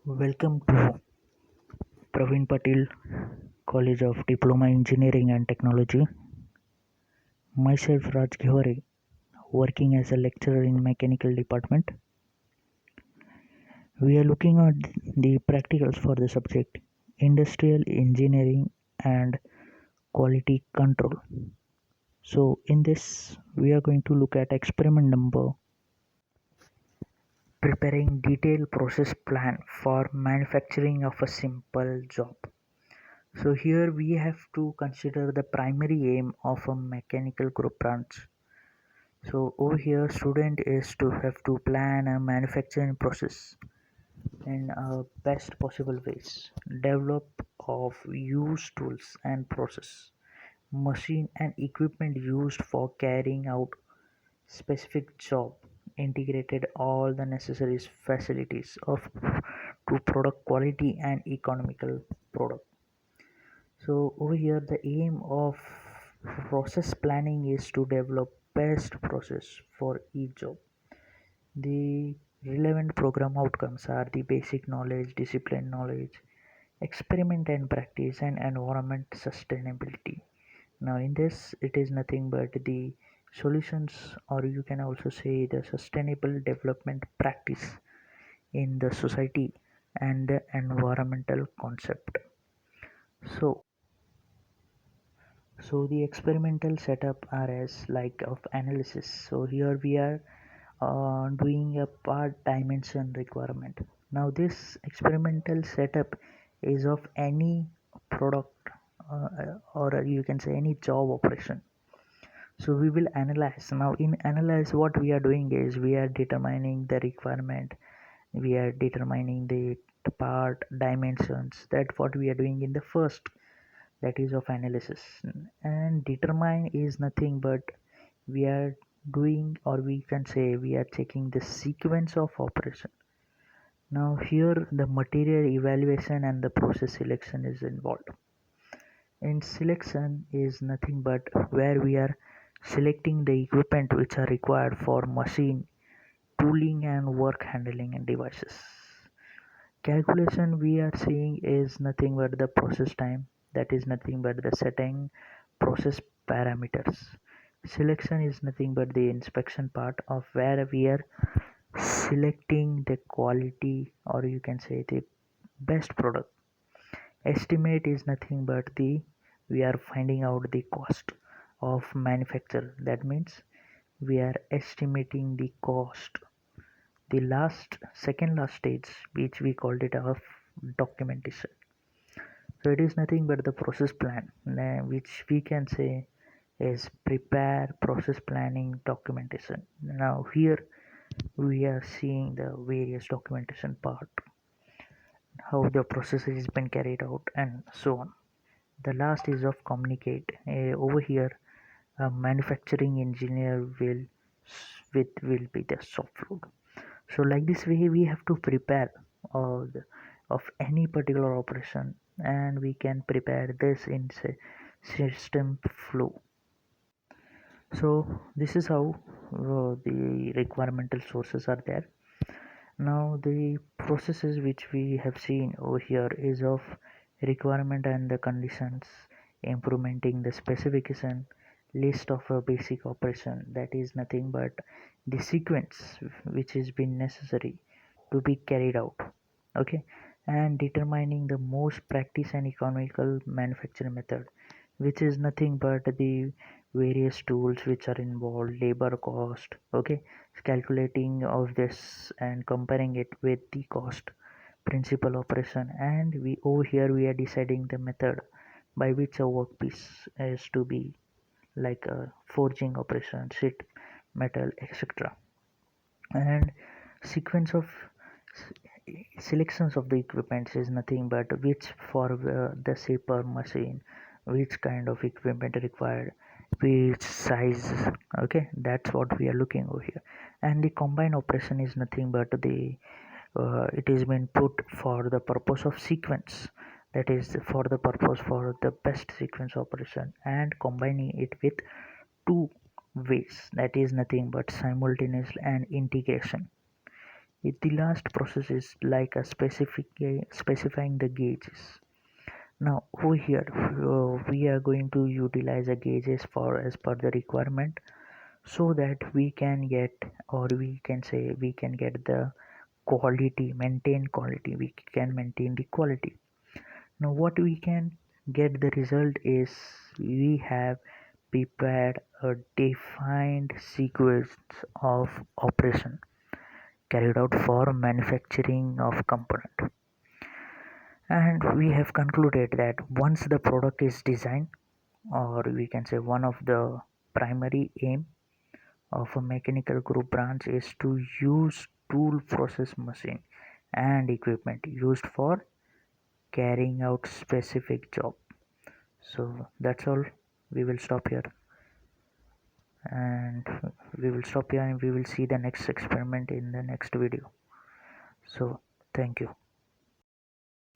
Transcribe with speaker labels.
Speaker 1: Welcome to Praveen Patil College of Diploma Engineering and Technology. Myself Raj Ghiware, working as a lecturer in Mechanical Department. We are looking at the practicals for the subject Industrial Engineering and Quality Control. So in this we are going to look at experiment number preparing detailed process plan for manufacturing of a simple job. So here we have to consider the primary aim of a mechanical group branch. So over here student is to have to plan a manufacturing process in best possible ways. Develop of used tools and process, machine and equipment used for carrying out specific job, integrated all the necessary facilities of to product quality and economical product. So over here the aim of process planning is to develop best process for each job. The relevant program outcomes are the basic knowledge, discipline knowledge, experiment and practice, and environment sustainability. Now in this it is nothing but the solutions, or you can also say the sustainable development practice in the society and the environmental concept. So So the experimental setup are as like of analysis. So here we are doing a part dimension requirement. Now this experimental setup is of any product or you can say any job operation. So we will analyze. Now in analyze what we are doing is we are determining the requirement. We are determining the part dimensions. That what we are doing in the first, that is of analysis. And determine is nothing but we are doing, or we can say we are checking the sequence of operation. Now here the material evaluation and the process selection is involved. In selection is nothing but where we are selecting the equipment which are required for machine tooling and work handling and devices. Calculation we are seeing is nothing but the process time, that is nothing but the setting process parameters. Selection is nothing but the inspection part of where we are selecting the quality, or you can say the best product. Estimate is nothing but the we are finding out the cost of manufacture, that means we are estimating the cost. The second last stage, which we called it of documentation. So it is nothing but the process plan, which we can say is prepare process planning documentation. Now here we are seeing the various documentation part, how the process has been carried out and so on. The last is of communicate. Over here a manufacturing engineer will be the soft load. So like this way we have to prepare of any particular operation, and we can prepare this in say system flow. So this is how the requirement sources are there. Now the processes which we have seen over here is of requirement and the conditions, implementing the specification, list of a basic operation, that is nothing but the sequence which is been necessary to be carried out. Okay, and determining the most practice and economical manufacturing method, which is nothing but the various tools which are involved, labor cost. Okay, calculating of this and comparing it with the cost principal operation, and we over here we are deciding the method by which a workpiece is to be, like a forging operation, sheet metal, etc. And sequence of selections of the equipment is nothing but which for the shaper machine, which kind of equipment required, which size. Okay, that's what we are looking over here. And the combined operation is nothing but the it is been put for the purpose of sequence, that is for the purpose for the best sequence operation, and combining it with two ways, that is nothing but simultaneous and integration. The last process is like a specifying the gauges. Now over here we are going to utilize the gauges for as per the requirement, so that we can get, or we can say we can get the quality, maintain quality, we can maintain the quality. Now what we can get the result is we have prepared a defined sequence of operation carried out for manufacturing of component, and we have concluded that once the product is designed, or we can say one of the primary aim of a mechanical group branch is to use tool, process, machine and equipment used for carrying out specific job. So that's all. We will stop here, and we will see the next experiment in the next video. So thank you.